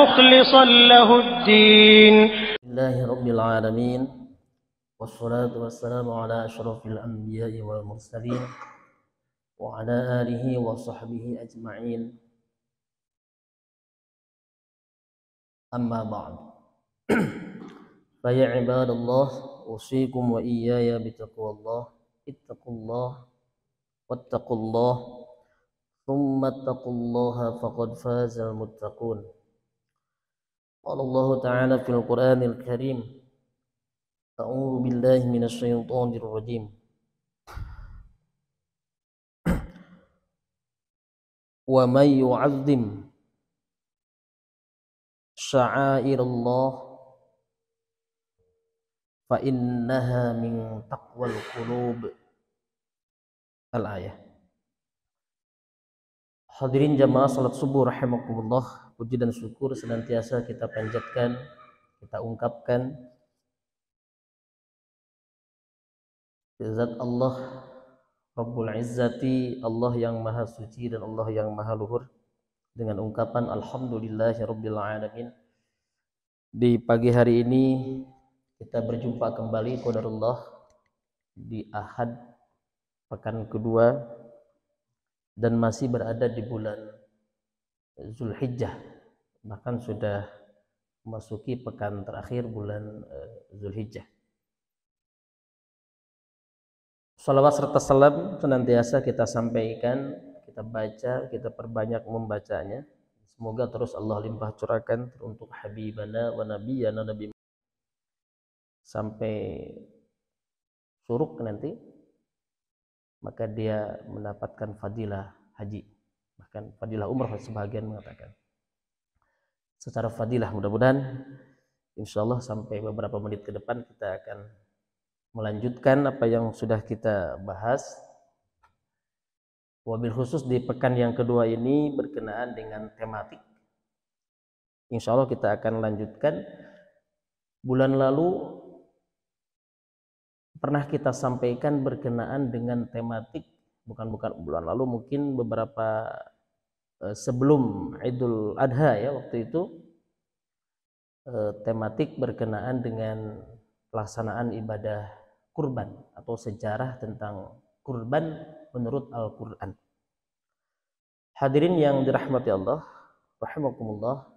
مخلصا له الدين. لله رب العالمين والصلاة والسلام على أشرف الأنبياء والمرسلين وعلى آله وصحبه أجمعين. أما بعد فيا عباد الله أوصيكم وإياي بتقوى الله. اتقوا الله واتقوا الله ثم اتقوا الله فقد فاز المتقون. قال الله تعالى في القرآن الكريم: أعوذ بالله من الشيطان الرجيم. ومن يعظم شعائر الله فإنها من تقوى القلوب. Al-ayah. Hadirin jamaah salat subuh rahimakumullah, puji dan syukur senantiasa kita panjatkan, kita ungkapkan zat Allah Rabbul Izzati, Allah yang maha suci dan Allah yang maha luhur, dengan ungkapan alhamdulillahi rabbil alamin. Di pagi hari ini kita berjumpa kembali qadarullah di Ahad pekan kedua dan masih berada di bulan Zulhijjah, bahkan sudah memasuki pekan terakhir bulan Zulhijjah. Salawat serta salam senantiasa kita sampaikan, kita baca, kita perbanyak membacanya. Semoga terus Allah limpah curahkan untuk habibana wa nabiyana Nabi sampai suruk nanti, maka dia mendapatkan fadilah haji, bahkan fadilah umrah sebagian mengatakan. Secara fadilah mudah-mudahan insyaallah sampai beberapa menit ke depan kita akan melanjutkan apa yang sudah kita bahas. Wabil khusus di pekan yang kedua ini berkenaan dengan tematik. Insyaallah kita akan lanjutkan. Bulan lalu pernah kita sampaikan berkenaan dengan tematik, bukan bulan lalu, mungkin beberapa sebelum Idul Adha ya, waktu itu tematik berkenaan dengan pelaksanaan ibadah kurban atau sejarah tentang kurban menurut Al-Quran. Hadirin yang dirahmati Allah rahimakumullah,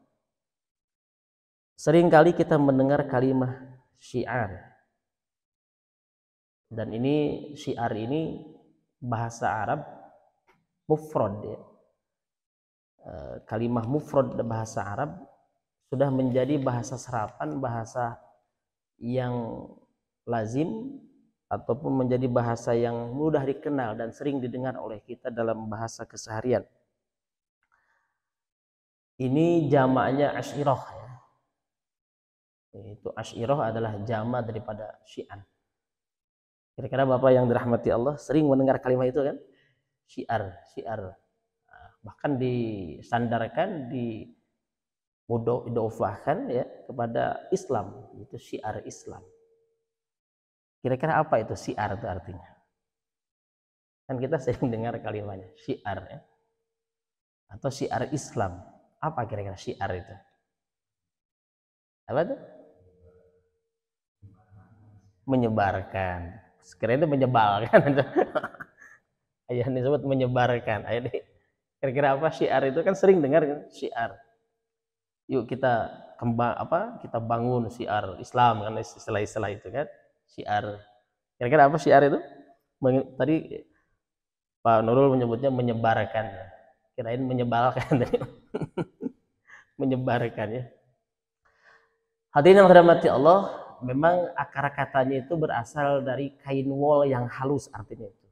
seringkali kita mendengar kalimah syiar. Dan ini syiar ini bahasa Arab mufrad ya. Kalimah mufrad bahasa Arab sudah menjadi bahasa serapan, bahasa yang lazim ataupun menjadi bahasa yang mudah dikenal dan sering didengar oleh kita dalam bahasa keseharian. Ini jamaknya asyirah ya. Itu asyirah adalah jamak daripada syiar. Kira-kira Bapak yang dirahmati Allah sering mendengar kalimat itu kan? Syiar, syiar. Nah, bahkan disandarkan, diidofahkan ya kepada Islam, itu syiar Islam. Kira-kira apa itu syiar itu artinya? Kan kita sering dengar kalimatnya syiar ya. Atau syiar Islam. Apa kira-kira syiar itu? Apa itu? Menyebarkan. Sekiranya itu menyebalkan. Ayat ini disebut menyebarkan. Ayat ini kira-kira apa syiar itu, kan sering dengar kan syiar. Yuk kita kita bangun syiar Islam kan, istilah-istilah itu kan syiar. Kira-kira apa syiar itu? Tadi Pak Nurul menyebutnya menyebarkan. Kirain menyebalkan. Menyebarkan ya. Hadirin yang dirahmati Allah, memang akar katanya itu berasal dari kain wol yang halus, artinya itu.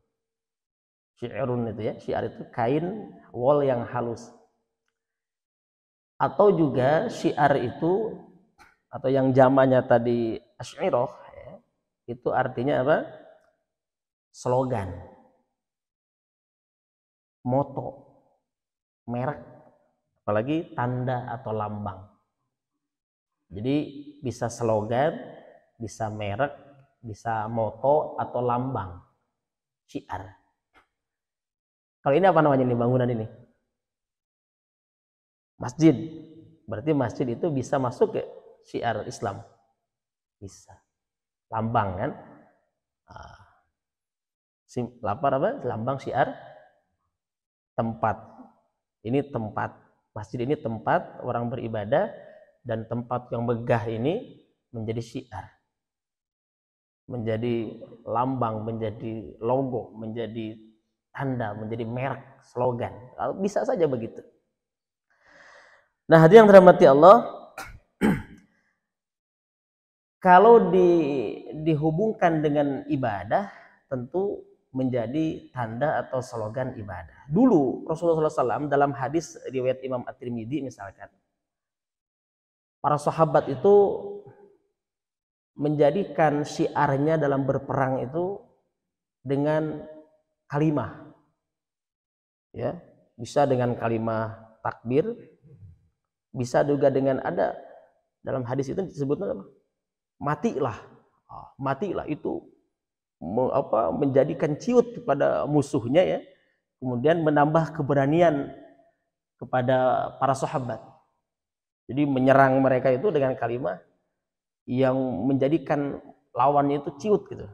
Syi'run itu ya, syiar itu kain wol yang halus. Atau juga syiar itu, atau yang zamannya tadi asy'irah ya, itu artinya apa? Slogan, moto, merek, apalagi tanda atau lambang. Jadi bisa slogan, bisa merek, bisa moto atau lambang, syiar. Kalau ini apa namanya ini, bangunan ini? Masjid. Berarti masjid itu bisa masuk ke syiar Islam. Bisa. Lambang kan? Lambang syiar tempat. Ini tempat. Masjid ini tempat orang beribadah, dan tempat yang megah ini menjadi syiar. Menjadi lambang, menjadi logo, menjadi tanda, menjadi merek, slogan. Bisa saja begitu. Nah, hadirin yang dirahmati Allah, kalau dihubungkan dengan ibadah, tentu menjadi tanda atau slogan ibadah. Dulu Rasulullah SAW dalam hadis riwayat Imam At-Tirmidzi misalkan, para sahabat itu menjadikan syiarnya dalam berperang itu dengan kalimah, ya, bisa dengan kalimah takbir, bisa juga dengan ada dalam hadis itu disebutnya apa? Matilah, matilah itu menjadikan ciut kepada musuhnya, ya, kemudian menambah keberanian kepada para sahabat. Jadi menyerang mereka itu dengan kalimah yang menjadikan lawannya itu ciut gitu,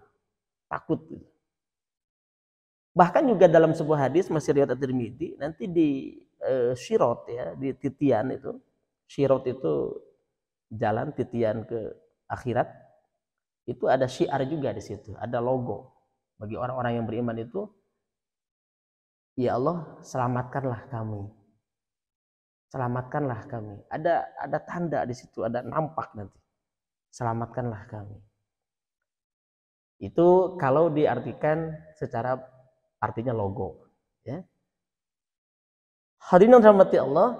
takut gitu. Bahkan juga dalam sebuah hadis masih riwayat At-Tirmidzi, nanti di Syirot, ya, di titian itu, Syirot itu jalan titian ke akhirat, itu ada syiar juga di situ, ada logo bagi orang-orang yang beriman itu, ya Allah, selamatkanlah kami, selamatkanlah kami. Ada tanda di situ, ada nampak nanti, selamatkanlah kami. Itu kalau diartikan secara artinya logo, ya. Hadirin yang dirahmati Allah,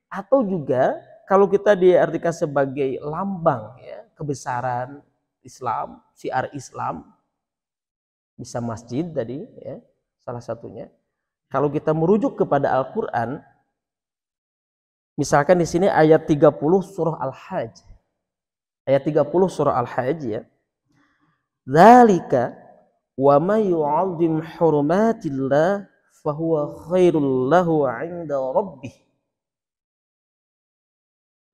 atau juga kalau kita diartikan sebagai lambang, ya, kebesaran Islam, syiar Islam, bisa masjid tadi, ya, salah satunya. Kalau kita merujuk kepada Al-Qur'an, misalkan di sini ayat 30 surah Al-Hajj. Ayat 30 surah Al-Hajj, ya. Dzalika wa may yu'azzim hurumatillah fahuwa khairul lahu 'inda rabbih.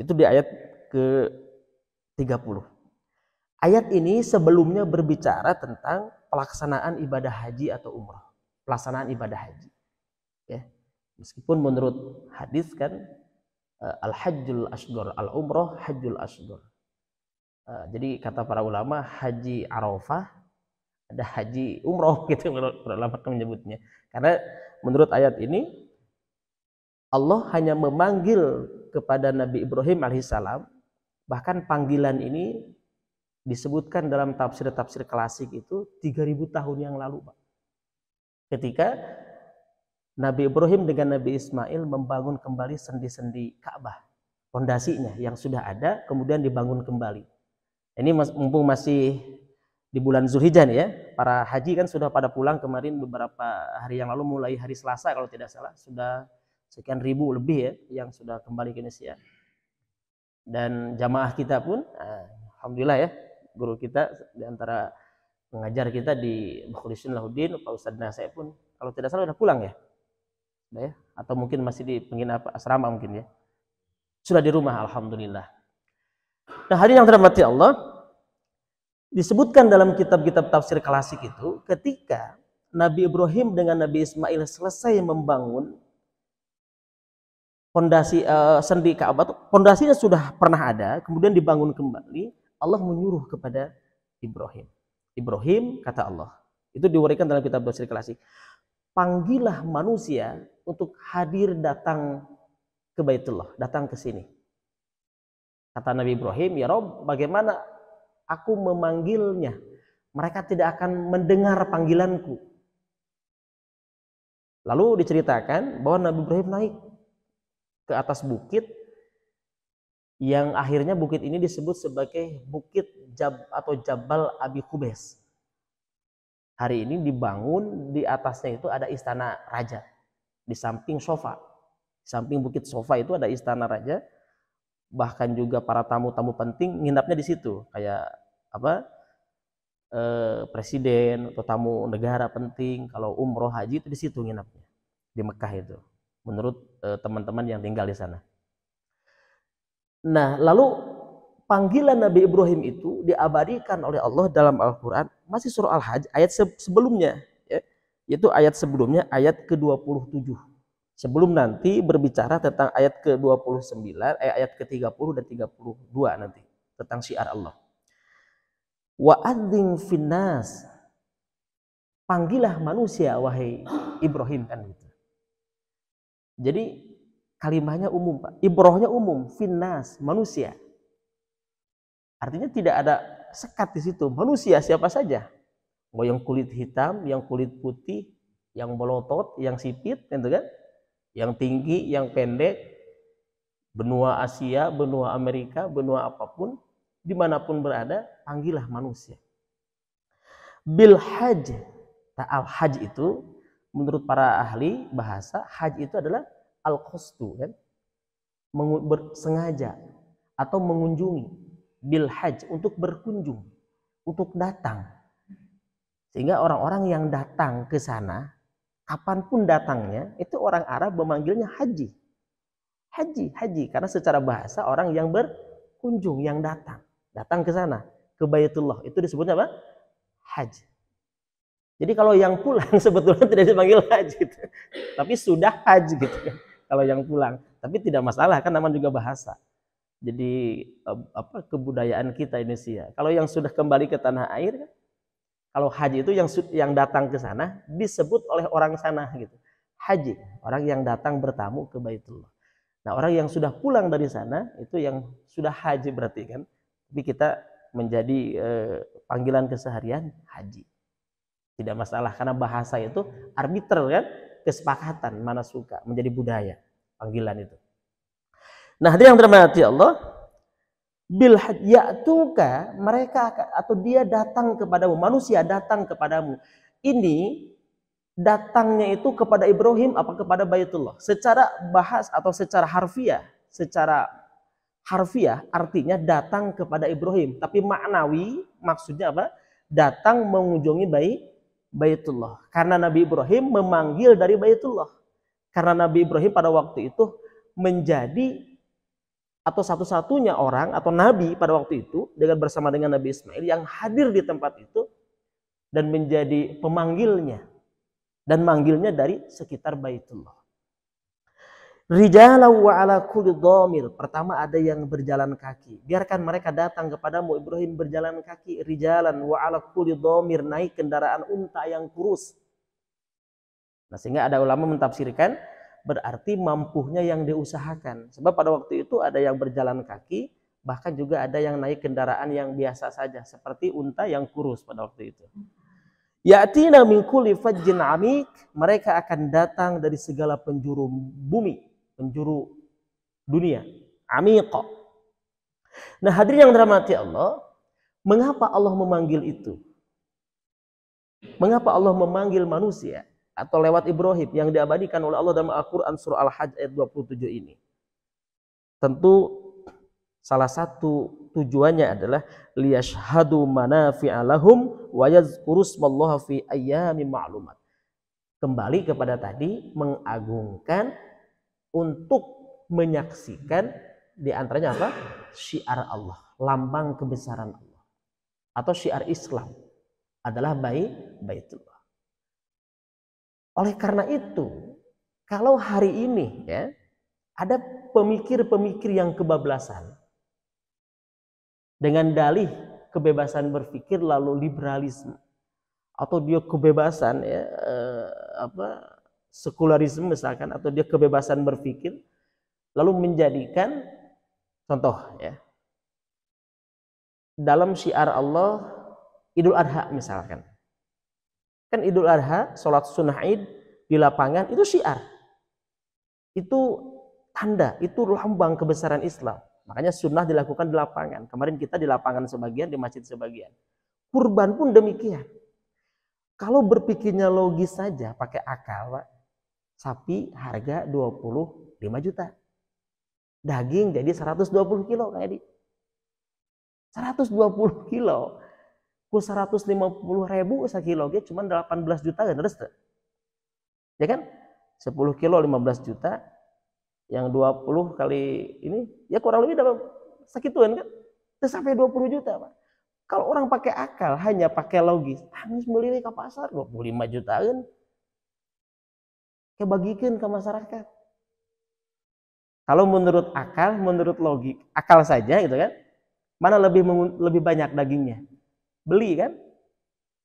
Itu di ayat ke-30. Ayat ini sebelumnya berbicara tentang pelaksanaan ibadah haji atau umrah. Pelaksanaan ibadah haji. Ya. Meskipun menurut hadis kan al-hajjul asghar, al-umrah hajjul asghar. Jadi kata para ulama, haji Arafah ada haji umroh gitu para ulama menyebutnya. Karena menurut ayat ini Allah hanya memanggil kepada Nabi Ibrahim alaihissalam, bahkan panggilan ini disebutkan dalam tafsir-tafsir klasik itu 3000 tahun yang lalu, Pak. Ketika Nabi Ibrahim dengan Nabi Ismail membangun kembali sendi-sendi Ka'bah, fondasinya yang sudah ada kemudian dibangun kembali. Ini mumpung masih di bulan Zulhijjah, ya, para haji kan sudah pada pulang kemarin beberapa hari yang lalu, mulai hari Selasa kalau tidak salah, sudah sekian ribu lebih, ya, yang sudah kembali ke Indonesia. Dan jamaah kita pun, alhamdulillah, ya, guru kita di antara pengajar kita di Mukhlisin Lahuddin, Pak Ustadz Nasai pun kalau tidak salah sudah pulang, ya. Sudah, ya, atau mungkin masih di penginapan asrama mungkin, ya. Sudah di rumah, alhamdulillah. Nah, hadirin yang dirahmati Allah, disebutkan dalam kitab-kitab tafsir klasik itu ketika Nabi Ibrahim dengan Nabi Ismail selesai membangun fondasi sendi Ka'bah, fondasinya sudah pernah ada, kemudian dibangun kembali, Allah menyuruh kepada Ibrahim. Ibrahim, kata Allah, itu diwariskan dalam kitab tafsir klasik, panggillah manusia untuk hadir datang ke Baitullah, datang ke sini. Kata Nabi Ibrahim, ya Rob, bagaimana aku memanggilnya? Mereka tidak akan mendengar panggilanku. Lalu diceritakan bahwa Nabi Ibrahim naik ke atas bukit, yang akhirnya bukit ini disebut sebagai Bukit atau Jabal Abi Qubais. Hari ini dibangun, di atasnya itu ada istana raja. Di samping Sofa, di samping Bukit Sofa itu ada istana raja. Bahkan juga para tamu-tamu penting nginapnya di situ, kayak presiden atau tamu negara penting kalau umroh haji itu di situ nginapnya, di Mekah itu, menurut teman-teman yang tinggal di sana. Nah, lalu panggilan Nabi Ibrahim itu diabadikan oleh Allah dalam Al-Quran, masih surah Al-Hajj ayat sebelumnya, ya, yaitu ayat sebelumnya, ayat ke-27. Sebelum nanti berbicara tentang ayat ke-29, ayat ke-30 dan 32 nanti tentang syiar Allah. Wa'adzim finnas, panggillah manusia wahai Ibrahim, kan gitu. Jadi kalimatnya umum, Pak. Ibrohnya umum, finnas, manusia. Artinya tidak ada sekat di situ. Manusia siapa saja. Mau yang kulit hitam, yang kulit putih, yang melotot, yang sipit, gitu kan? Yang tinggi, yang pendek, benua Asia, benua Amerika, benua apapun, dimanapun berada, panggillah manusia. Bil hajj, al hajj itu menurut para ahli bahasa, hajj itu adalah al-qasdu, kan? Sengaja atau mengunjungi. Bil hajj, untuk berkunjung, untuk datang. Sehingga orang-orang yang datang ke sana, kapanpun datangnya, itu orang Arab memanggilnya haji. Haji, haji, karena secara bahasa orang yang berkunjung, yang datang ke sana, ke Baitullah, itu disebutnya apa? Haji. Jadi kalau yang pulang sebetulnya tidak dipanggil haji, gitu. Tapi sudah haji gitu kan. Kalau yang pulang, tapi tidak masalah, kan namanya juga bahasa. Jadi kebudayaan kita Indonesia. Kalau yang sudah kembali ke tanah air, kalau haji itu yang datang ke sana disebut oleh orang sana gitu. Haji, orang yang datang bertamu ke Baitullah. Nah, orang yang sudah pulang dari sana itu yang sudah haji berarti, kan. Tapi kita menjadi panggilan keseharian haji. Tidak masalah karena bahasa itu arbiter, kan, kesepakatan mana suka, menjadi budaya panggilan itu. Nah, dia yang dirahmati Allah, bil ya'tuka, mereka atau dia datang kepadamu, manusia datang kepadamu. Ini datangnya itu kepada Ibrahim apa kepada Baitullah? Secara bahas atau secara harfiah artinya datang kepada Ibrahim, tapi maknawi maksudnya apa? Datang mengunjungi Baitullah. Karena Nabi Ibrahim memanggil dari Baitullah. Karena Nabi Ibrahim pada waktu itu menjadi atau satu-satunya orang atau nabi pada waktu itu bersama dengan Nabi Ismail yang hadir di tempat itu dan menjadi pemanggilnya dan manggilnya dari sekitar Baitullah. Rijalan wa ala kulli dhamir, pertama ada yang berjalan kaki. Biarkan mereka datang kepadamu Ibrahim berjalan kaki, rijalan wa ala kulli dhamir, naik kendaraan unta yang kurus. Nah, sehingga ada ulama mentafsirkan berarti mampunya yang diusahakan. Sebab pada waktu itu ada yang berjalan kaki, bahkan juga ada yang naik kendaraan yang biasa saja, seperti unta yang kurus pada waktu itu. Ya'tina min kulli fajjin 'amik, mereka akan datang dari segala penjuru bumi, penjuru dunia, 'amiq. Nah, hadirin yang dirahmati Allah, mengapa Allah memanggil itu? Mengapa Allah memanggil manusia? Atau lewat Ibrahim yang diabadikan oleh Allah dalam Al-Quran surah Al-Hajj ayat 27 ini. Tentu salah satu tujuannya adalah liyashhadu manafi'a lahum wa yadhkuru smallaha fi ayyamin ma'lumat. Kembali kepada tadi, mengagungkan untuk menyaksikan di antaranya apa? Syiar Allah, lambang kebesaran Allah. Atau syiar Islam adalah Baitullah. Oleh karena itu, kalau hari ini ya ada pemikir-pemikir yang kebablasan dengan dalih kebebasan berpikir lalu liberalisme atau dia kebebasan ya sekularisme misalkan, atau dia kebebasan berpikir lalu menjadikan contoh ya dalam syiar Allah Idul Adha misalkan. Kan Idul Adha, sholat sunnah Id di lapangan, itu syiar. Itu tanda, itu lambang kebesaran Islam. Makanya sunnah dilakukan di lapangan. Kemarin kita di lapangan sebagian, di masjid sebagian. Kurban pun demikian. Kalau berpikirnya logis saja, pakai akal, Pak, sapi harga 25 juta. Daging jadi 120 kilo, kayak di 120 kilo. Ku 150.000 sekilo, cuma 18 juta kan, terus ya kan? 10 kilo 15 juta, Yang 20 kali ini ya kurang lebih dapat sekituan kan? Itu sampai 20 juta, Pak. Kalau orang pakai akal, hanya pakai logis, harus beli ke pasar 25 jutaan. Kebagikan ke masyarakat. Kalau menurut akal, menurut logik, akal saja gitu kan, mana lebih banyak dagingnya? Beli kan?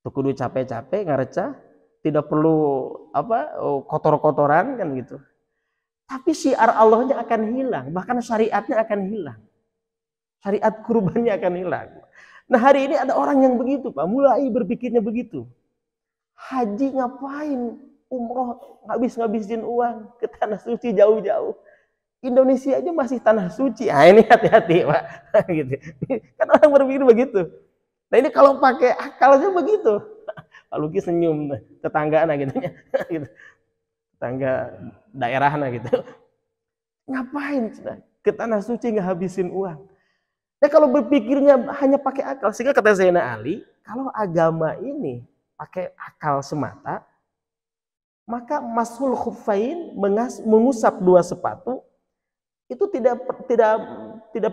Tuh kudu capek-capek, ngareca, tidak perlu kotor-kotoran kan gitu. Tapi syiar Allahnya akan hilang, bahkan syariatnya akan hilang. Syariat kurbannya akan hilang. Nah hari ini ada orang yang begitu, Pak, mulai berpikirnya begitu. Haji ngapain? Umroh ngabis-ngabisin uang ke tanah suci jauh-jauh. Indonesia aja masih tanah suci. Ah ini hati-hati, Pak. Gitu. Kan orang berpikir begitu. Nah ini kalau pakai akalnya begitu. Pak Luki senyum, tetangga gitu. Gitu. Tetangga daerahnya gitu. Ngapain ke tanah suci ngehabisin uang? Nah kalau berpikirnya hanya pakai akal, sehingga kata Zainal Ali, kalau agama ini pakai akal semata, maka masul khuffain, mengusap dua sepatu itu tidak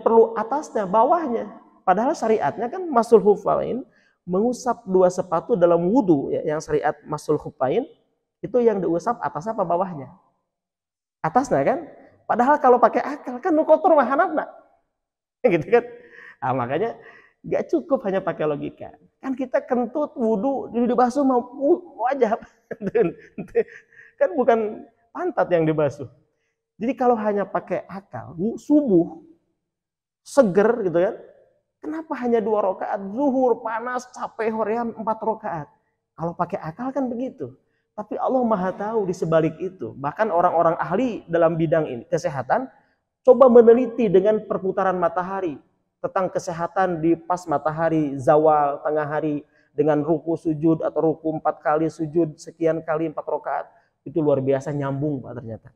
perlu atasnya, bawahnya. Padahal syariatnya kan masul khuffain, mengusap dua sepatu dalam wudu ya, yang syariat masul khuffain itu yang diusap atasnya apa bawahnya? Atasnya kan? Padahal kalau pakai akal kan nu kotor mah hanapna. Gitu kan? Nah, makanya nggak cukup hanya pakai logika. Kan kita kentut wudu dibasuh mau wajah. Kan bukan pantat yang dibasuh. Jadi kalau hanya pakai akal, subuh seger gitu kan. Kenapa hanya 2 rakaat? Zuhur panas, capek hoream 4 rakaat. Kalau pakai akal kan begitu. Tapi Allah Maha tahu di sebalik itu. Bahkan orang-orang ahli dalam bidang ini kesehatan coba meneliti dengan perputaran matahari tentang kesehatan di pas matahari zawal tengah hari dengan ruku sujud atau ruku 4 kali sujud sekian kali 4 rakaat itu luar biasa nyambung, Pak, ternyata.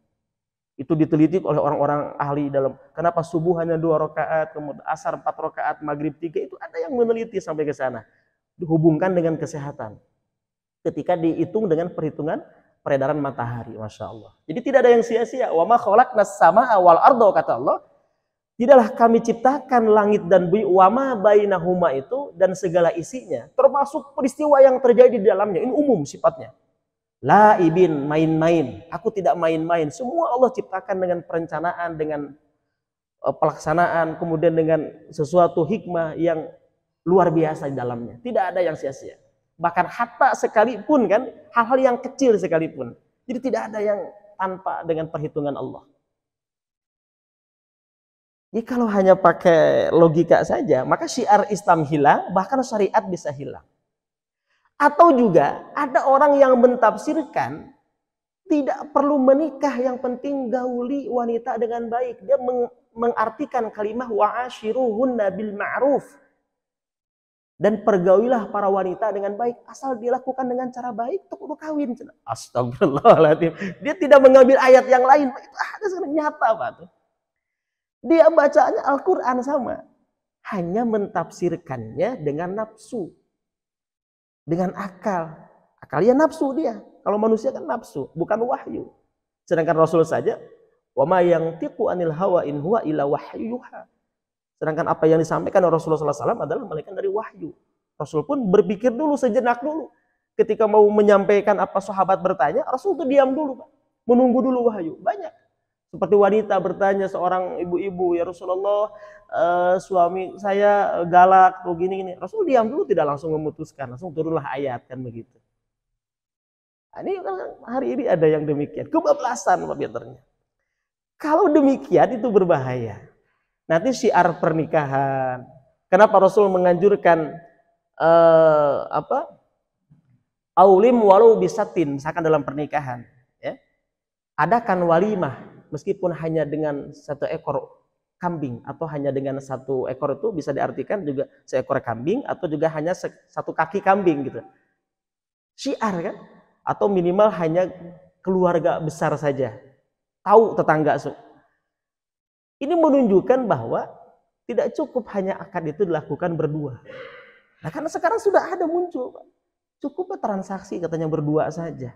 Itu diteliti oleh orang-orang ahli dalam kenapa subuh hanya 2 rakaat, kemudian asar 4 rakaat, maghrib 3, itu ada yang meneliti sampai ke sana. Dihubungkan dengan kesehatan. Ketika dihitung dengan perhitungan peredaran matahari, Masya Allah. Jadi tidak ada yang sia-sia. Wa ma khalaqnas samaa wal arda, kata Allah. Tidaklah kami ciptakan langit dan bumi, wa ma bainahuma itu dan segala isinya, termasuk peristiwa yang terjadi di dalamnya. Ini umum sifatnya. Laibin, main-main. Aku tidak main-main. Semua Allah ciptakan dengan perencanaan, dengan pelaksanaan, kemudian dengan sesuatu hikmah yang luar biasa di dalamnya. Tidak ada yang sia-sia. Bahkan hatta sekalipun kan, hal-hal yang kecil sekalipun. Jadi tidak ada yang tanpa dengan perhitungan Allah. Jadi kalau hanya pakai logika saja, maka syiar Islam hilang, bahkan syariat bisa hilang. Atau juga ada orang yang mentafsirkan tidak perlu menikah, yang penting gauli wanita dengan baik. Dia mengartikan kalimat wa'ashiruhunna bil ma'ruf. Dan pergaulilah para wanita dengan baik, asal dilakukan dengan cara baik, untuk kawin. Astagfirullahaladzim. Dia tidak mengambil ayat yang lain. Itu ada nyata, Pak. Dia bacanya Al-Quran sama. Hanya mentafsirkannya dengan nafsu. Dengan akal. Akalnya nafsu dia. Kalau manusia kan nafsu, bukan wahyu. Sedangkan Rasul saja, wa ma yantiqu anil hawa in huwa illa wahyuha. Sedangkan apa yang disampaikan oleh Rasulullah SAW adalah malaikat dari wahyu. Rasul pun berpikir dulu, sejenak dulu. Ketika mau menyampaikan apa sahabat bertanya, Rasul itu diam dulu, Pak. Menunggu dulu wahyu. Banyak. Seperti wanita bertanya seorang ibu-ibu, ya Rasulullah, suami saya galak atau gini-gini. Rasul diam dulu, tidak langsung memutuskan. Langsung turunlah ayat, kan begitu. Nah, ini hari ini ada yang demikian. Kebablasan, Pak Peternya. Kalau demikian itu berbahaya. Nanti syiar pernikahan. Kenapa Rasul menganjurkan aulim walau bisatin, misalkan dalam pernikahan, ya. Adakan walimah meskipun hanya dengan 1 ekor kambing atau hanya dengan 1 ekor, itu bisa diartikan juga seekor kambing atau juga hanya 1 kaki kambing gitu. Syiar kan? Atau minimal hanya keluarga besar saja. Tahu tetangga. Ini menunjukkan bahwa tidak cukup hanya akad itu dilakukan berdua. Nah, karena sekarang sudah ada muncul, Pak. Cukup transaksi katanya berdua saja.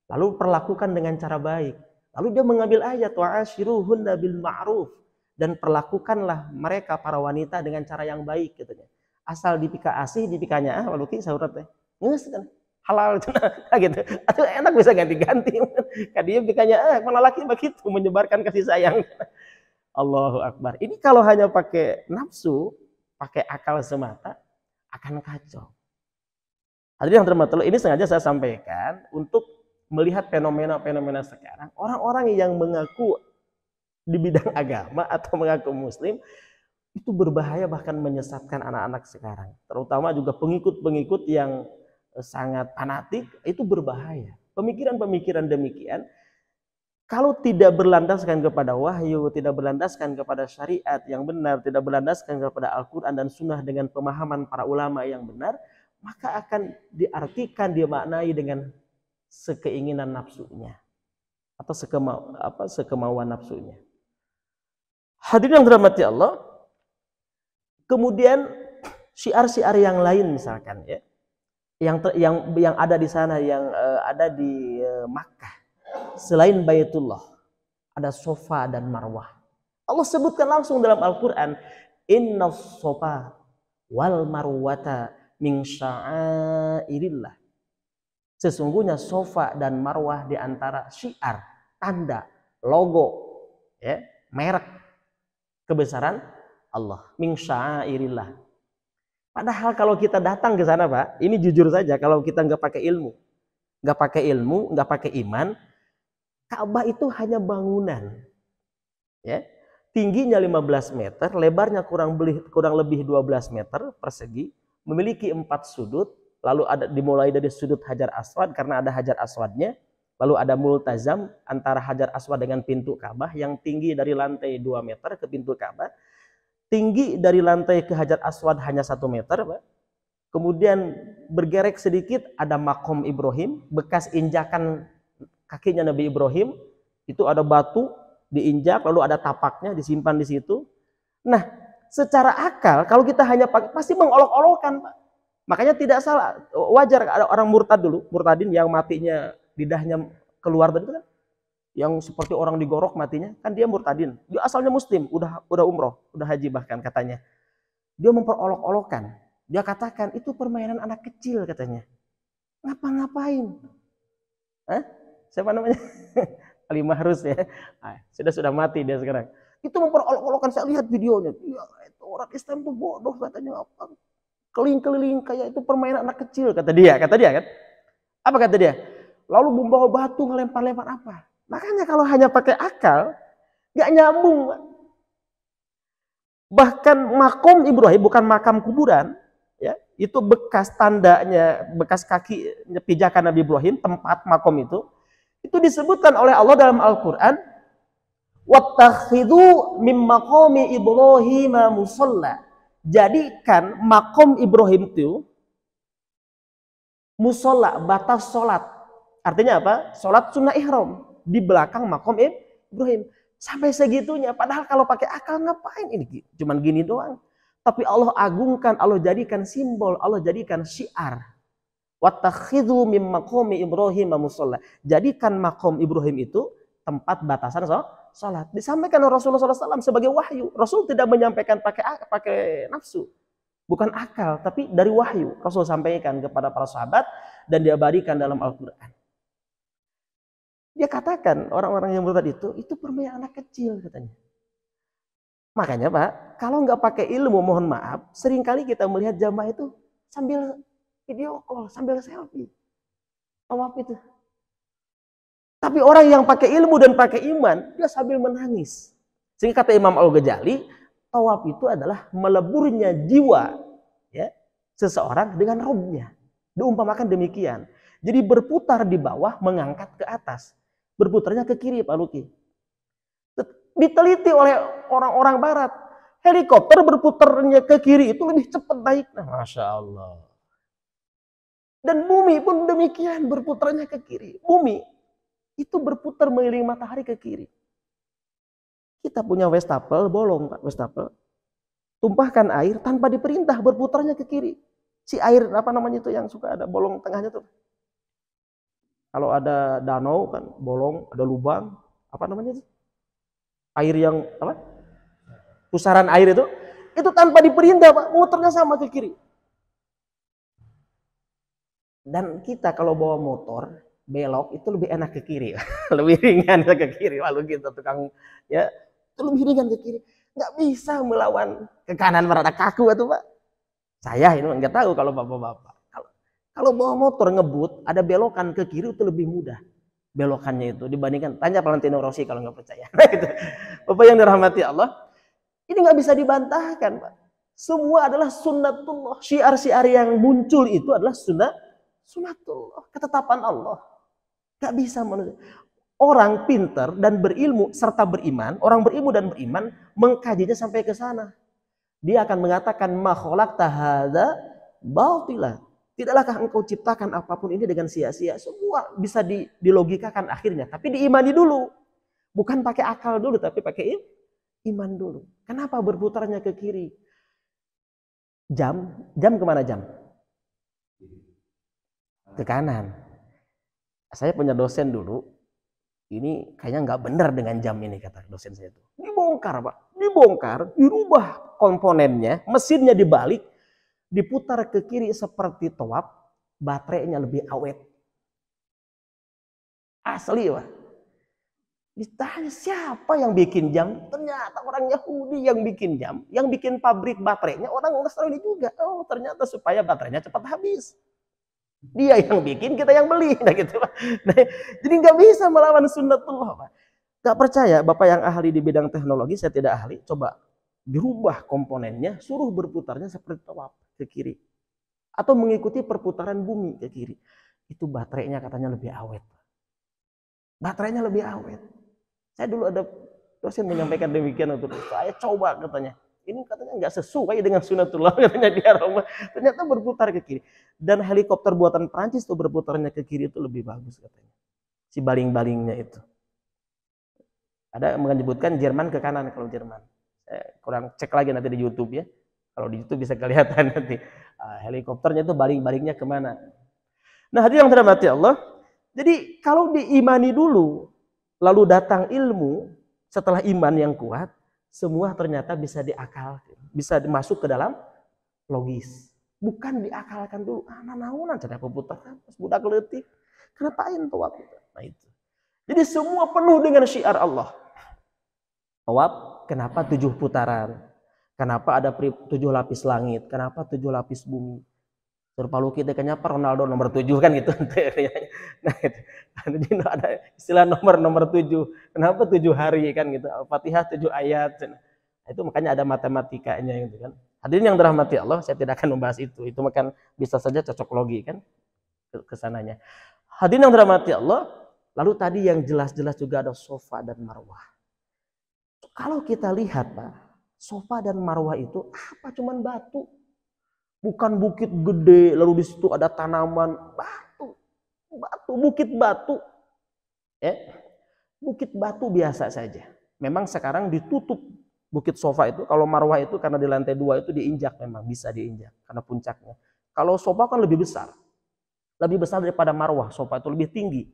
Lalu perlakukan dengan cara baik. Lalu dia mengambil ayat wa'ashiruhunna bil ma'ruf, dan perlakukanlah mereka para wanita dengan cara yang baik katanya. Asal dipika asih dipikanya waluki sauratnya. Ngeus kan halal itu nah, gitu. Atau enak bisa ganti-ganti. Kan dia pikanya malah laki begitu menyebarkan kasih sayang. Allahu Akbar. Ini kalau hanya pakai nafsu, pakai akal semata akan kacau. Hadirin yang terhormat, ini sengaja saya sampaikan untuk melihat fenomena-fenomena sekarang, orang-orang yang mengaku di bidang agama atau mengaku muslim itu berbahaya, bahkan menyesatkan anak-anak sekarang. Terutama juga pengikut-pengikut yang sangat fanatik, itu berbahaya. Pemikiran-pemikiran demikian kalau tidak berlandaskan kepada wahyu, tidak berlandaskan kepada syariat yang benar, tidak berlandaskan kepada Al-Quran dan Sunnah dengan pemahaman para ulama yang benar, maka akan diartikan, dimaknai dengan sekeinginan nafsunya atau sekemauan nafsunya. Hadirin yang dirahmati Allah, kemudian syiar-syiar yang lain misalkan ya, yang ada di sana, yang ada di Makkah, selain Baitullah ada Sofa dan Marwah. Allah sebutkan langsung dalam Al-Quran, Inna Sofa wal Marwata min sya'airillah. Sesungguhnya Sofa dan Marwah di antara syiar, tanda, logo, ya, merek kebesaran Allah. Min sya'airillah. Padahal kalau kita datang ke sana, Pak, ini jujur saja, kalau kita nggak pakai ilmu, nggak pakai iman, Ka'bah itu hanya bangunan, ya, tingginya 15 meter, lebarnya kurang lebih 12 meter persegi, memiliki 4 sudut. Lalu ada dimulai dari sudut Hajar Aswad karena ada Hajar Aswadnya. Lalu ada multazam antara Hajar Aswad dengan pintu Ka'bah yang tinggi dari lantai 2 meter ke pintu Ka'bah. Tinggi dari lantai ke Hajar Aswad hanya 1 meter, Pak. Kemudian bergerek sedikit ada Makom Ibrahim, bekas injakan kakinya Nabi Ibrahim. Itu ada batu diinjak, lalu ada tapaknya disimpan di situ. Nah, secara akal kalau kita hanya pakai pasti mengolok-olokkan, Pak. Makanya tidak salah, wajar ada orang murtad dulu, murtadin yang matinya lidahnya keluar tadi kan, yang seperti orang digorok matinya, kan dia murtadin. Dia asalnya muslim, udah umroh, udah haji bahkan katanya. Dia memperolok-olokkan. Dia katakan itu permainan anak kecil katanya. Ngapa-ngapain? Siapa namanya? Ali Mahrus ya. Sudah mati dia sekarang. Itu memperolok-olokkan, saya lihat videonya. Ya, itu orang Islam tuh bodoh katanya, apa? Keliling-keliling kayak itu permainan anak kecil kata dia kan. Apa kata dia? Lalu membawa batu ngelempar-lempar apa? Makanya kalau hanya pakai akal nggak nyambung. Bahkan makom Ibrahim bukan makam kuburan, ya, itu bekas tandanya, bekas kaki pijakan Nabi Ibrahim, tempat makom itu disebutkan oleh Allah dalam Al-Quran, wattakhidhu mim maqami Ibrahim musalla. Jadikan makom Ibrahim itu musola, batas sholat. Artinya apa? Sholat sunnah ihram di belakang makom Ibrahim. Sampai segitunya. Padahal kalau pakai akal ngapain ini? Cuman gini doang. Tapi Allah agungkan, Allah jadikan simbol, Allah jadikan syiar. Wattakhidhu mim maqami Ibrahim musola. Jadikan makom Ibrahim itu tempat batasan sholat. Disampaikan oleh Rasulullah SAW sebagai wahyu. Rasul tidak menyampaikan pakai nafsu, bukan akal, tapi dari wahyu. Rasul sampaikan kepada para sahabat dan diabadikan dalam Al-Quran. Dia katakan orang-orang yang murtad itu permainan anak kecil katanya. Makanya Pak, kalau nggak pakai ilmu, mohon maaf, seringkali kita melihat jamaah itu sambil video call, sambil selfie. Tawaf itu. Tapi orang yang pakai ilmu dan pakai iman, dia sambil menangis. Sehingga kata Imam Al-Ghazali, tawaf itu adalah meleburnya jiwa, ya, seseorang dengan Robnya. Diumpamakan demikian. Jadi berputar di bawah, mengangkat ke atas. Berputarnya ke kiri, Pak Luki. Diteliti oleh orang-orang barat. Helikopter berputarnya ke kiri itu lebih cepat naiknya. Masya Allah. Dan bumi pun demikian, berputarnya ke kiri. Bumi itu berputar mengelilingi matahari ke kiri. Kita punya wastafel, bolong Pak, wastafel. Tumpahkan air tanpa diperintah, berputarnya ke kiri. Si air apa namanya itu yang suka ada bolong tengahnya tuh. Kalau ada danau kan bolong, ada lubang, apa namanya itu? Air yang apa? Pusaran air itu tanpa diperintah Pak, muternya sama ke kiri. Dan kita kalau bawa motor belok itu lebih enak ke kiri, lebih ringan ke kiri. Lalu kita tukang ya itu lebih ringan ke kiri. Nggak bisa melawan ke kanan berada kaku atau Pak. Saya ini nggak tahu kalau bapak-bapak. Kalau bawa motor ngebut ada belokan ke kiri itu lebih mudah. Belokannya itu dibandingkan tanya Valentino Rossi kalau nggak percaya. Gitu. Bapak yang dirahmati Allah, ini nggak bisa dibantahkan Pak. Semua adalah sunnatullah. Syiar-syiar yang muncul itu adalah sunnatullah, ketetapan Allah. Gak bisa manusia. Orang pintar dan berilmu serta beriman, orang berilmu dan beriman mengkajinya sampai ke sana. Dia akan mengatakan ma khalaqta hadza batila. Tidaklah engkau ciptakan apapun ini dengan sia-sia. Semua bisa dilogikakan akhirnya, tapi diimani dulu. Bukan pakai akal dulu, tapi pakai iman dulu. Kenapa berputarnya ke kiri? Jam kemana jam? Ke kanan. Saya punya dosen dulu, ini kayaknya nggak benar dengan jam ini, kata dosen saya itu. Dibongkar Pak, dibongkar, dirubah komponennya, mesinnya dibalik, diputar ke kiri seperti toab, baterainya lebih awet. Asli Pak. Ditanya siapa yang bikin jam? Ternyata orang Yahudi yang bikin jam, yang bikin pabrik baterainya orang Nasrani juga. Oh ternyata supaya baterainya cepat habis. Dia yang bikin, kita yang beli, nah gitu Pak. Nah, jadi nggak bisa melawan sunnatullah Pak. Nggak percaya Bapak yang ahli di bidang teknologi, saya tidak ahli, coba dirubah komponennya, suruh berputarnya seperti tawaf ke kiri, atau mengikuti perputaran bumi ke kiri. Itu baterainya katanya lebih awet. Baterainya lebih awet. Saya dulu ada dosen menyampaikan demikian untuk saya coba katanya. Ini katanya nggak sesuai dengan sunatullah katanya di Aroma. Ternyata berputar ke kiri. Dan helikopter buatan Prancis tuh berputarnya ke kiri itu lebih bagus katanya. Si baling-balingnya itu. Ada menyebutkan Jerman ke kanan kalau Jerman. Kurang cek lagi nanti di YouTube ya. Kalau di YouTube bisa kelihatan nanti. Helikopternya itu baling-balingnya kemana. Nah hadirin yang dirahmati Allah. Jadi kalau diimani dulu, lalu datang ilmu, setelah iman yang kuat, semua ternyata bisa diakalkan, bisa masuk ke dalam logis. Bukan diakalkan dulu. Naunan cara pemutaran, budak letih. Kenapain tawaf itu? Nah itu. Jadi semua penuh dengan syiar Allah. Tawaf, kenapa 7 putaran? Kenapa ada 7 lapis langit? Kenapa 7 lapis bumi? Terpalu kita kenapa Ronaldo nomor 7 kan gitu. Nah itu. Jadi ada istilah nomor 7. Kenapa 7 hari kan gitu. Al-Fatihah 7 ayat. Nah, itu makanya ada matematikanya gitu kan. Hadirin yang dirahmati Allah, saya tidak akan membahas itu. Itu makan bisa saja cocok logi kan ke sananya. Hadirin yang dirahmati Allah, lalu tadi yang jelas-jelas juga ada Sofa dan Marwah. Kalau kita lihat Pak, Sofa dan Marwah itu apa? Cuman batu. Bukan bukit gede, lalu di situ ada tanaman, batu, bukit batu. Bukit batu biasa saja. Memang sekarang ditutup bukit Sofa itu. Kalau Marwah itu karena di lantai 2 itu diinjak, memang bisa diinjak karena puncaknya. Kalau Sofa kan lebih besar daripada Marwah. Sofa itu lebih tinggi.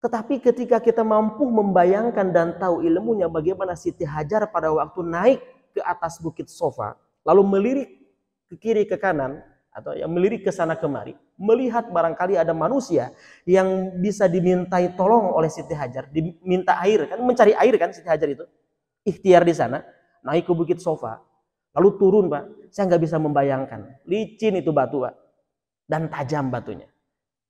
Tetapi ketika kita mampu membayangkan dan tahu ilmunya bagaimana Siti Hajar pada waktu naik ke atas bukit Sofa, lalu melirik ke kiri ke kanan, atau yang melirik ke sana kemari, melihat barangkali ada manusia yang bisa dimintai tolong oleh Siti Hajar, diminta air kan, mencari air kan Siti Hajar itu, ikhtiar di sana, naik ke bukit Sofa, lalu turun Pak, saya nggak bisa membayangkan, licin itu batu Pak, dan tajam batunya,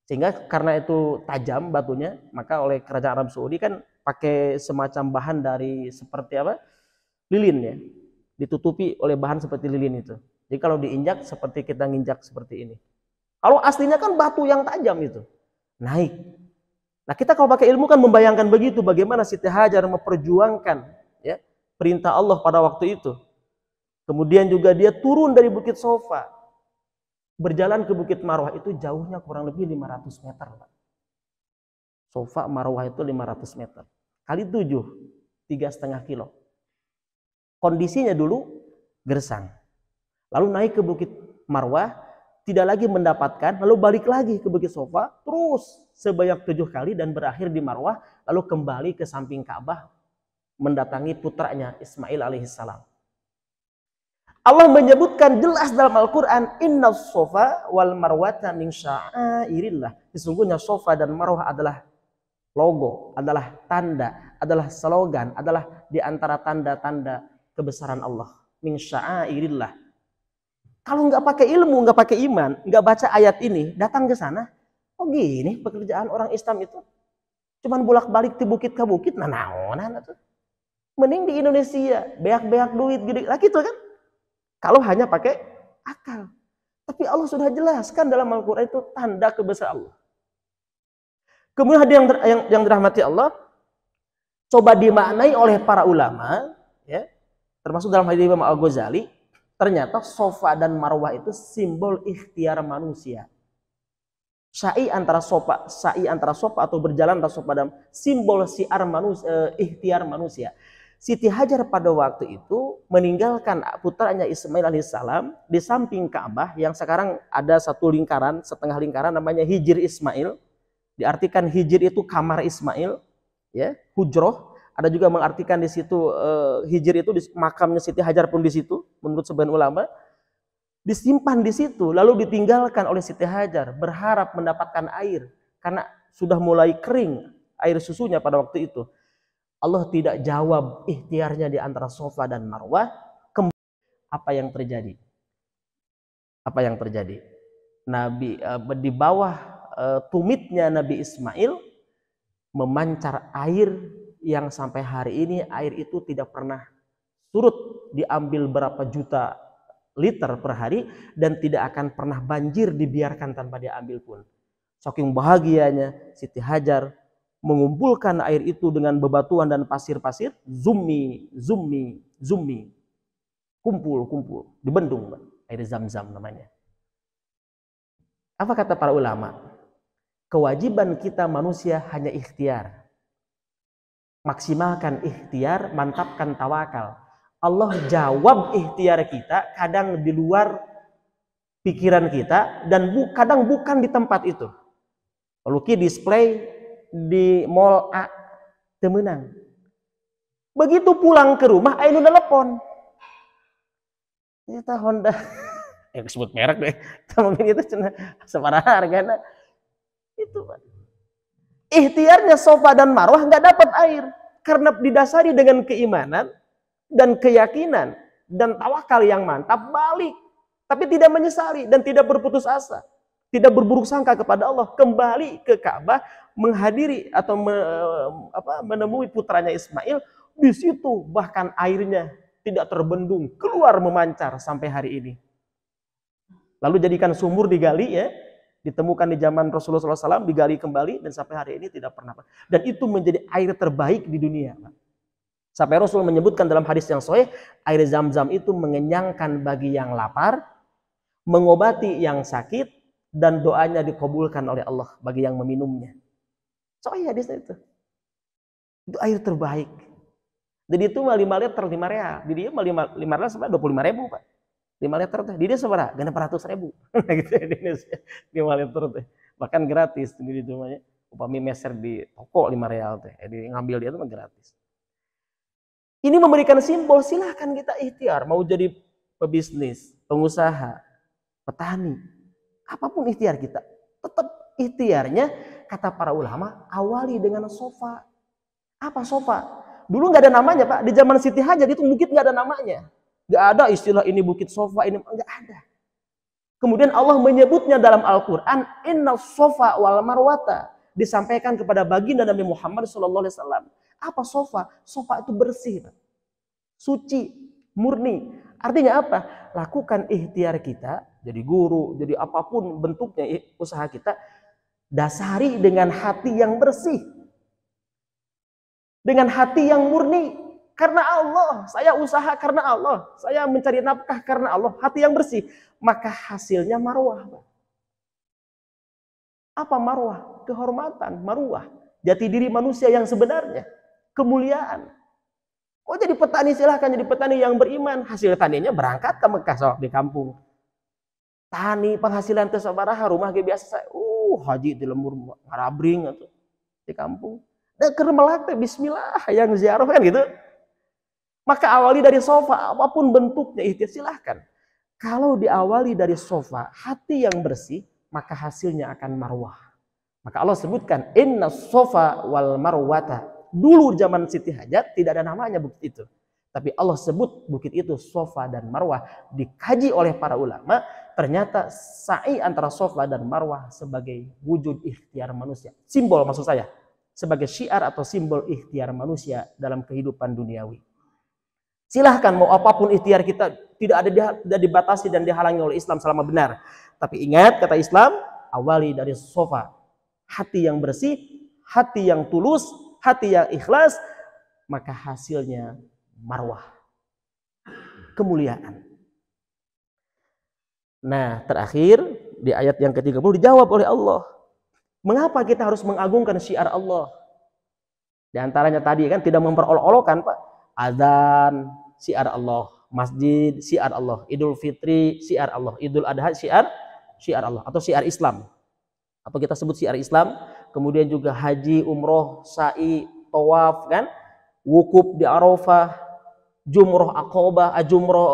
sehingga karena itu tajam batunya, maka oleh kerajaan Arab Saudi kan pakai semacam bahan dari seperti apa, lilin ya, ditutupi oleh bahan seperti lilin itu. Jadi kalau diinjak seperti kita nginjak seperti ini. Kalau aslinya kan batu yang tajam itu. Naik. Nah kita kalau pakai ilmu kan membayangkan begitu. Bagaimana Siti Hajar memperjuangkan ya, perintah Allah pada waktu itu. Kemudian juga dia turun dari bukit Sofa. Berjalan ke bukit Marwah itu jauhnya kurang lebih 500 meter. Sofa Marwah itu 500 meter. Kali 7, 3,5 kilo. Kondisinya dulu gersang. Lalu naik ke bukit Marwah, tidak lagi mendapatkan, lalu balik lagi ke Bukit Sofa, terus sebanyak 7 kali dan berakhir di Marwah, lalu kembali ke samping Ka'bah mendatangi putranya Ismail alaihissalam. Allah menyebutkan jelas dalam Al-Quran, Inna sofa wal marwata min sya'airillah. Sesungguhnya sofa dan marwah adalah logo, adalah tanda, adalah slogan, adalah di antara tanda-tanda kebesaran Allah. Min sya'airillah. Kalau nggak pakai ilmu, nggak pakai iman, nggak baca ayat ini, datang ke sana, oh gini pekerjaan orang Islam itu. Cuman bolak-balik di bukit ke bukit, naonan tuh. Mending di Indonesia, beak-beak duit gede, lah gitu kan. Kalau hanya pakai akal. Tapi Allah sudah jelaskan dalam Al-Quran itu tanda kebesaran Allah. Kemudian yang dirahmati Allah, coba dimaknai oleh para ulama, ya, termasuk dalam hadis Imam Al-Ghazali, ternyata sofa dan marwah itu simbol ikhtiar manusia. Sa'i antara sofa atau berjalan antara sofa dan simbol siar manusia, ikhtiar manusia. Siti Hajar pada waktu itu meninggalkan putranya Ismail alaihissalam di samping Ka'bah yang sekarang ada satu lingkaran, setengah lingkaran namanya Hijr Ismail. Diartikan Hijr itu kamar Ismail, ya, hujroh. Ada juga mengartikan di situ Hijr itu makamnya Siti Hajar pun di situ menurut sebagian ulama. Disimpan di situ lalu ditinggalkan oleh Siti Hajar berharap mendapatkan air karena sudah mulai kering air susunya pada waktu itu. Allah tidak jawab ikhtiarnya di antara Sofa dan Marwah. Apa yang terjadi? Apa yang terjadi? Nabi di bawah tumitnya Nabi Ismail memancar air yang sampai hari ini air itu tidak pernah surut, diambil berapa juta liter per hari dan tidak akan pernah banjir dibiarkan tanpa diambil pun. Saking bahagianya Siti Hajar mengumpulkan air itu dengan bebatuan dan pasir-pasir, zummi, kumpul, dibendung, air Zam-Zam namanya. Apa kata para ulama? Kewajiban kita manusia hanya ikhtiar. Maksimalkan ikhtiar, mantapkan tawakal. Allah jawab ikhtiar kita kadang di luar pikiran kita dan kadang bukan di tempat itu. Lalu display di mall A temenang. Begitu pulang ke rumah, Ainun telepon. Kita Honda, sebut merek deh. Mobil itu cina separah harganya. Itu Pak. Ikhtiarnya Sofa dan Marwah nggak dapat air karena didasari dengan keimanan dan keyakinan dan tawakal yang mantap, balik. Tapi tidak menyesali dan tidak berputus asa. Tidak berburuk sangka kepada Allah, kembali ke Ka'bah menghadiri atau menemui putranya Ismail. Di situ bahkan airnya tidak terbendung, keluar memancar sampai hari ini. Lalu jadikan sumur digali, ya, ditemukan di zaman Rasulullah SAW, digali kembali dan sampai hari ini tidak pernah. Dan itu menjadi air terbaik di dunia. Sampai Rasul menyebutkan dalam hadis yang sahih, air Zam-Zam itu mengenyangkan bagi yang lapar, mengobati yang sakit, dan doanya dikabulkan oleh Allah bagi yang meminumnya. Soalnya hadisnya itu air terbaik. Jadi itu 5 liter 5 real. Di dia 5 real sampai 25.000 Pak. 5 liter teh. Di dia seberapa? 600.000. Gitu ya di Indonesia. 5 liter teh. Bahkan gratis di rumahnya. Upami meser di toko 5 real teh. Jadi ngambil dia itu gratis. Ini memberikan simbol silahkan kita ikhtiar mau jadi pebisnis, pengusaha, petani. Apapun ikhtiar kita, tetap ikhtiarnya kata para ulama awali dengan Sofa. Apa Sofa? Dulu nggak ada namanya Pak. Di zaman Siti Hajar itu bukit nggak ada namanya. Nggak ada istilah ini bukit Sofa, ini nggak ada. Kemudian Allah menyebutnya dalam Al-Quran, Inna Sofa wal Marwata. Disampaikan kepada baginda Nabi Muhammad SAW. Apa Sofa? Sofa itu bersih, Pak. Suci, murni. Artinya apa? Lakukan ikhtiar kita, jadi guru, jadi apapun bentuknya usaha kita, dasari dengan hati yang bersih. Dengan hati yang murni. Karena Allah, saya usaha karena Allah. Saya mencari nafkah karena Allah. Hati yang bersih. Maka hasilnya marwah. Apa marwah? Kehormatan, marwah. Jati diri manusia yang sebenarnya. Kemuliaan. Oh jadi petani silahkan jadi petani yang beriman. Hasil taninya berangkat ke Mekah soal di kampung. tani penghasilan teu sabaraha, rumah ge biasa saya. Haji di lembur ngarabring atuh di kampung. Da keur melak teh bismillah hayang ziarah kan gitu. Maka awali dari sofa, apapun bentuknya ikhtiar silahkan. Kalau diawali dari sofa, hati yang bersih, maka hasilnya akan marwah. Maka Allah sebutkan, inna sofa wal marwata. Dulu zaman Siti Hajat tidak ada namanya bukit itu. Tapi Allah sebut bukit itu sofa dan marwah. Dikaji oleh para ulama, ternyata sa'i antara sofa dan marwah sebagai wujud ikhtiar manusia. Simbol maksud saya. Sebagai syiar atau simbol ikhtiar manusia dalam kehidupan duniawi. Silahkan mau apapun ikhtiar kita, tidak dibatasi dan dihalangi oleh Islam selama benar. Tapi ingat kata Islam, awali dari sofa. Hati yang bersih, hati yang tulus, hati yang ikhlas, maka hasilnya marwah. Kemuliaan. Nah, terakhir di ayat yang ke-30 dijawab oleh Allah. Mengapa kita harus mengagungkan syiar Allah? Di antaranya tadi kan tidak memperolok-olokkan, Pak. Adzan, syiar Allah. Masjid, syiar Allah. Idul Fitri, syiar Allah. Idul Adha, syiar Allah. Atau syiar Islam. Atau kita sebut syiar Islam. Kemudian juga haji, umroh, sa'i, tawaf, kan? Wukuf di Arafah, jumroh Aqobah, jumroh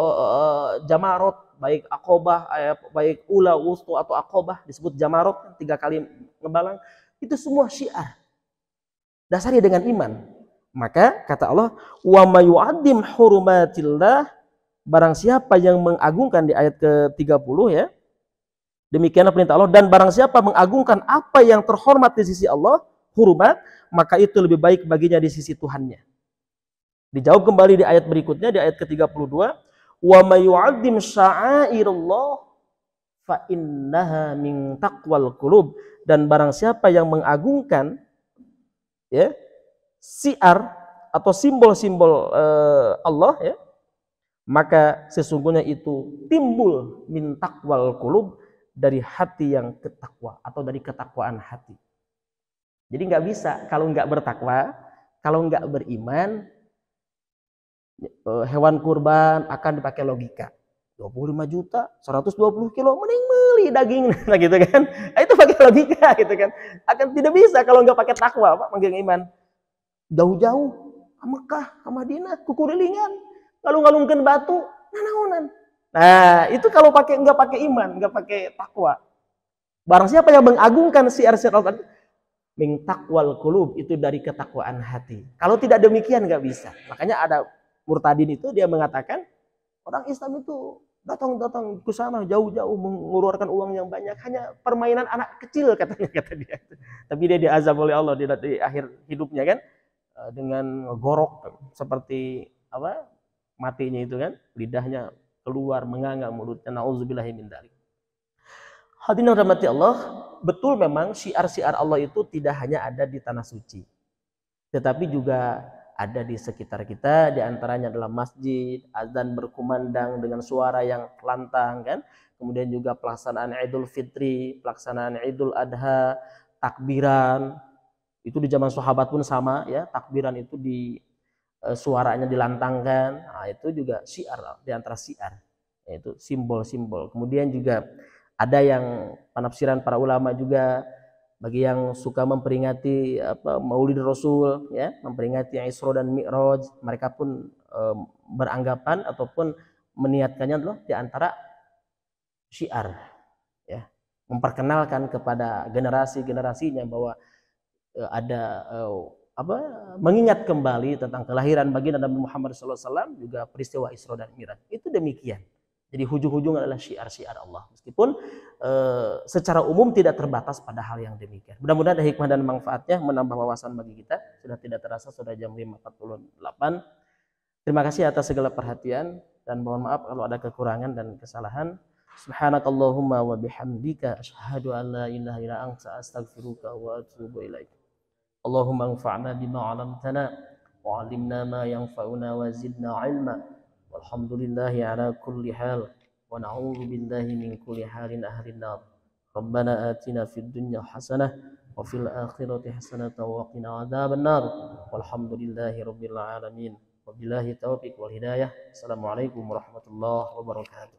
Jamarot, baik Aqobah, baik Ula, Wustu atau Aqobah, disebut Jamarot, 3 kali ngebalang. Itu semua syiar. Dasarnya dengan iman. Maka kata Allah, wa may yu'azzim hurumatillah, barang siapa yang mengagungkan di ayat ke-30 ya. Demikianlah perintah Allah, dan barang siapa mengagungkan apa yang terhormat di sisi Allah, hurumat, maka itu lebih baik baginya di sisi Tuhannya. Dijawab kembali di ayat berikutnya di ayat ke-32, wa may yu'azzim sya'airallah fa innaha min taqwal qulub, dan barang siapa yang mengagungkan ya syiar atau simbol-simbol Allah ya, maka sesungguhnya itu timbul min taqwal qulub, dari hati yang ketakwa atau dari ketakwaan hati. Jadi nggak bisa kalau nggak bertakwa, kalau nggak beriman, hewan kurban akan dipakai logika. 25 juta, 120 kilo, mending beli daging, nah gitu kan. Itu pakai logika gitu kan. Akan tidak bisa kalau nggak pakai takwa, Pak, manggil iman. Jauh-jauh ke Mekah, ke Madinah, kukurilingan, ngalung-ngalungkeun batu, nanaonan. Nah, itu kalau nggak pakai iman, nggak pakai takwa. Barang siapa yang mengagungkan syiar-syiar Allah, min taqwal qulub, itu dari ketakwaan hati. Kalau tidak demikian nggak bisa. Makanya ada murtadin itu dia mengatakan orang Islam itu datang ke sana jauh-jauh mengeluarkan uang yang banyak, hanya permainan anak kecil katanya, kata dia. Tapi dia diazab oleh Allah di akhir hidupnya kan, dengan gorok seperti apa matinya itu kan, lidahnya keluar menganga mulutnya, nauzubillahi min dzalik. Hadirin rahmati Allah, betul memang syiar-syiar Allah itu tidak hanya ada di tanah suci, tetapi juga ada di sekitar kita. Di antaranya adalah masjid, azan berkumandang dengan suara yang lantang kan. Kemudian juga pelaksanaan Idul Fitri, pelaksanaan Idul Adha, takbiran. Itu di zaman sahabat pun sama ya, takbiran itu di suaranya dilantangkan. Nah, itu juga syiar, di antara syiar, yaitu simbol-simbol. Kemudian juga ada yang penafsiran para ulama juga, bagi yang suka memperingati Maulid Rasul ya, memperingati Isra dan Mi'raj, mereka pun beranggapan ataupun meniatkannya adalah di antara syiar ya, memperkenalkan kepada generasi-generasinya bahwa ada mengingat kembali tentang kelahiran baginda Nabi Muhammad SAW, juga peristiwa Isra dan Mi'raj. Itu demikian. Jadi hujung-hujung adalah syiar-syiar Allah. Meskipun secara umum tidak terbatas pada hal yang demikian. Mudah-mudahan ada hikmah dan manfaatnya, menambah wawasan bagi kita. Sudah tidak terasa, sudah jam 5.48. Terima kasih atas segala perhatian, dan mohon maaf kalau ada kekurangan dan kesalahan. Subhanakallahumma wa bihamdika asyhadu an la ilaha illa anta astaghfiruka wa atubu ilaik. Allahumma anfa'na bima 'allamtana wa 'allimna ma yanfa'una wa zidna 'ilma. Walhamdulillahi ala kulli hal wa na'udzu billahi min kulli halin ahlin nar. Rabbana atina fid dunya hasanah wa fil akhirati hasanatan wa qina adzaban nar. Walhamdulillahi rabbil alamin. Wabillahi taufiq wal hidayah. Assalamualaikum warahmatullahi wabarakatuh.